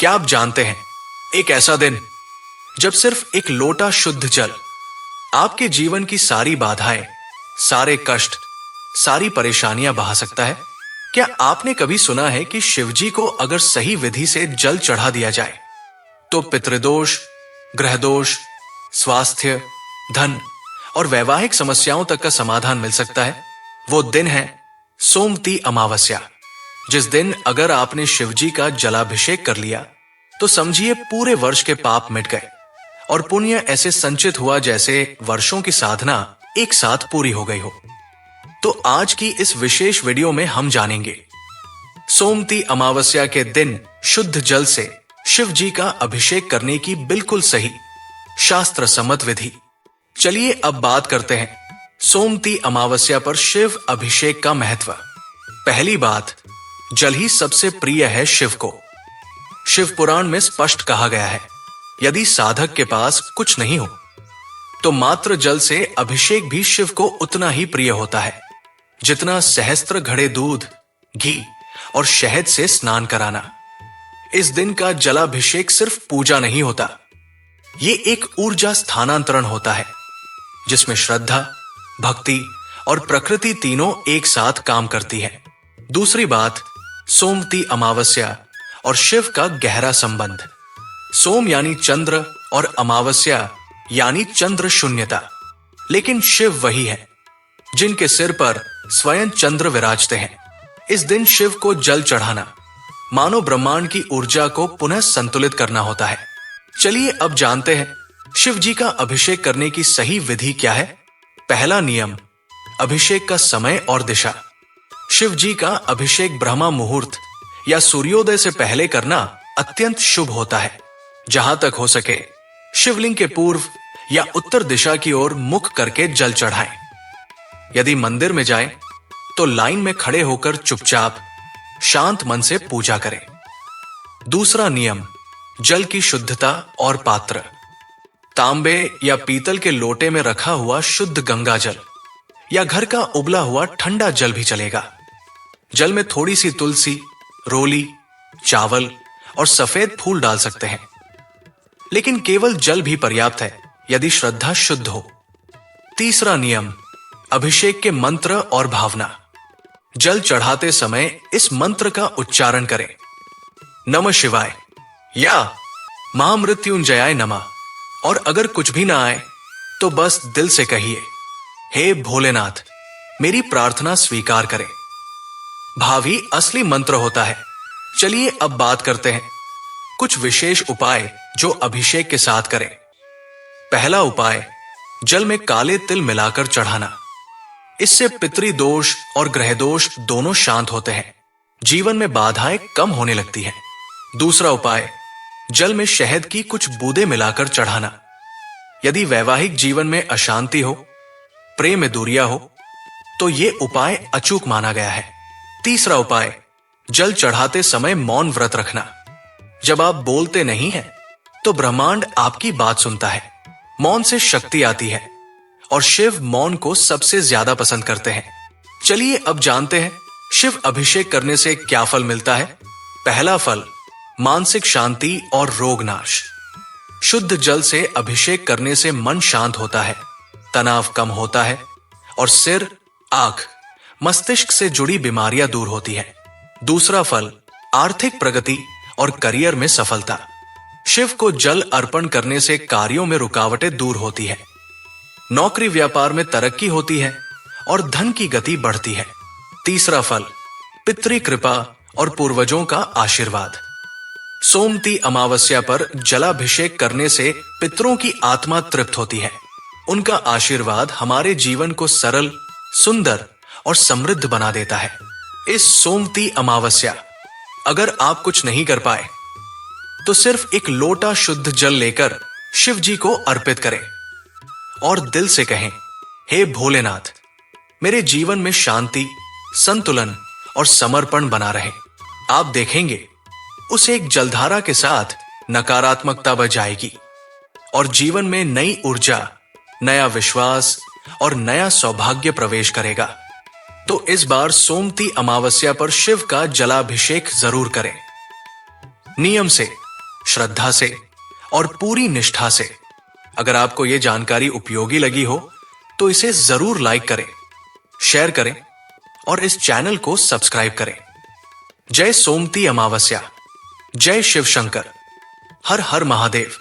क्या आप जानते हैं, एक ऐसा दिन जब सिर्फ एक लोटा शुद्ध जल आपके जीवन की सारी बाधाएं, सारे कष्ट, सारी परेशानियां बहा सकता है। क्या आपने कभी सुना है कि शिवजी को अगर सही विधि से जल चढ़ा दिया जाए तो पितृदोष, ग्रह दोष, स्वास्थ्य, धन और वैवाहिक समस्याओं तक का समाधान मिल सकता है? वो दिन है सोमवती अमावस्या। जिस दिन अगर आपने शिवजी का जलाभिषेक कर लिया तो समझिए पूरे वर्ष के पाप मिट गए और पुण्य ऐसे संचित हुआ जैसे वर्षों की साधना एक साथ पूरी हो गई हो। तो आज की इस विशेष वीडियो में हम जानेंगे सोमवती अमावस्या के दिन शुद्ध जल से शिव जी का अभिषेक करने की बिल्कुल सही शास्त्र सम्मत विधि। चलिए अब बात करते हैं सोमवती अमावस्या पर शिव अभिषेक का महत्व। पहली बात, जल ही सबसे प्रिय है शिव को। शिव पुराण में स्पष्ट कहा गया है, यदि साधक के पास कुछ नहीं हो तो मात्र जल से अभिषेक भी शिव को उतना ही प्रिय होता है जितना सहस्त्र घड़े दूध, घी और शहद से स्नान कराना। इस दिन का जलाभिषेक सिर्फ पूजा नहीं होता, ये एक ऊर्जा स्थानांतरण होता है जिसमें श्रद्धा, भक्ति और प्रकृति तीनों एक साथ काम करती है। दूसरी बात, सोमवती अमावस्या और शिव का गहरा संबंध। सोम यानी चंद्र और अमावस्या यानी चंद्र शून्यता, लेकिन शिव वही है जिनके सिर पर स्वयं चंद्र विराजते हैं। इस दिन शिव को जल चढ़ाना मानो ब्रह्मांड की ऊर्जा को पुनः संतुलित करना होता है। चलिए अब जानते हैं शिव जी का अभिषेक करने की सही विधि क्या है। पहला नियम, अभिषेक का समय और दिशा। शिव जी का अभिषेक ब्रह्मा मुहूर्त या सूर्योदय से पहले करना अत्यंत शुभ होता है। जहां तक हो सके शिवलिंग के पूर्व या उत्तर दिशा की ओर मुख करके जल चढ़ाएं। यदि मंदिर में जाएं तो लाइन में खड़े होकर चुपचाप शांत मन से पूजा करें। दूसरा नियम, जल की शुद्धता और पात्र। तांबे या पीतल के लोटे में रखा हुआ शुद्ध गंगा जल या घर का उबला हुआ ठंडा जल भी चलेगा। जल में थोड़ी सी तुलसी, रोली, चावल और सफेद फूल डाल सकते हैं, लेकिन केवल जल भी पर्याप्त है यदि श्रद्धा शुद्ध हो। तीसरा नियम, अभिषेक के मंत्र और भावना। जल चढ़ाते समय इस मंत्र का उच्चारण करें, नमः शिवाय या महामृत्युंजयाय नमः। और अगर कुछ भी ना आए तो बस दिल से कहिए, हे भोलेनाथ मेरी प्रार्थना स्वीकार करें। भाव ही असली मंत्र होता है। चलिए अब बात करते हैं कुछ विशेष उपाय जो अभिषेक के साथ करें। पहला उपाय, जल में काले तिल मिलाकर चढ़ाना। इससे पितृदोष और ग्रह दोष दोनों शांत होते हैं, जीवन में बाधाएं कम होने लगती हैं। दूसरा उपाय, जल में शहद की कुछ बूंदें मिलाकर चढ़ाना। यदि वैवाहिक जीवन में अशांति हो, प्रेम में दूरियां हो तो यह उपाय अचूक माना गया है। तीसरा उपाय, जल चढ़ाते समय मौन व्रत रखना। जब आप बोलते नहीं हैं तो ब्रह्मांड आपकी बात सुनता है। मौन से शक्ति आती है और शिव मौन को सबसे ज्यादा पसंद करते हैं। चलिए अब जानते हैं शिव अभिषेक करने से क्या फल मिलता है। पहला फल, मानसिक शांति और रोग नाश। शुद्ध जल से अभिषेक करने से मन शांत होता है, तनाव कम होता है और सिर, आंख, मस्तिष्क से जुड़ी बीमारियां दूर होती है। दूसरा फल, आर्थिक प्रगति और करियर में सफलता। शिव को जल अर्पण करने से कार्यों में रुकावटें दूर होती है, नौकरी व्यापार में तरक्की होती है और धन की गति बढ़ती है। तीसरा फल, पितृ कृपा और पूर्वजों का आशीर्वाद। सोमवती अमावस्या पर जलाभिषेक करने से पितरों की आत्मा तृप्त होती है। उनका आशीर्वाद हमारे जीवन को सरल, सुंदर और समृद्ध बना देता है। इस सोमवती अमावस्या अगर आप कुछ नहीं कर पाए तो सिर्फ एक लोटा शुद्ध जल लेकर शिव जी को अर्पित करें और दिल से कहें, हे भोलेनाथ मेरे जीवन में शांति, संतुलन और समर्पण बना रहे। आप देखेंगे उस एक जलधारा के साथ नकारात्मकता बच जाएगी और जीवन में नई ऊर्जा, नया विश्वास और नया सौभाग्य प्रवेश करेगा। तो इस बार सोमवती अमावस्या पर शिव का जलाभिषेक जरूर करें। नियम से श्रद्धा से और पूरी निष्ठा से। अगर आपको यह जानकारी उपयोगी लगी हो तो इसे जरूर लाइक करें, शेयर करें और इस चैनल को सब्सक्राइब करें। जय सोमती अमावस्या, जय शिव शंकर, हर हर महादेव।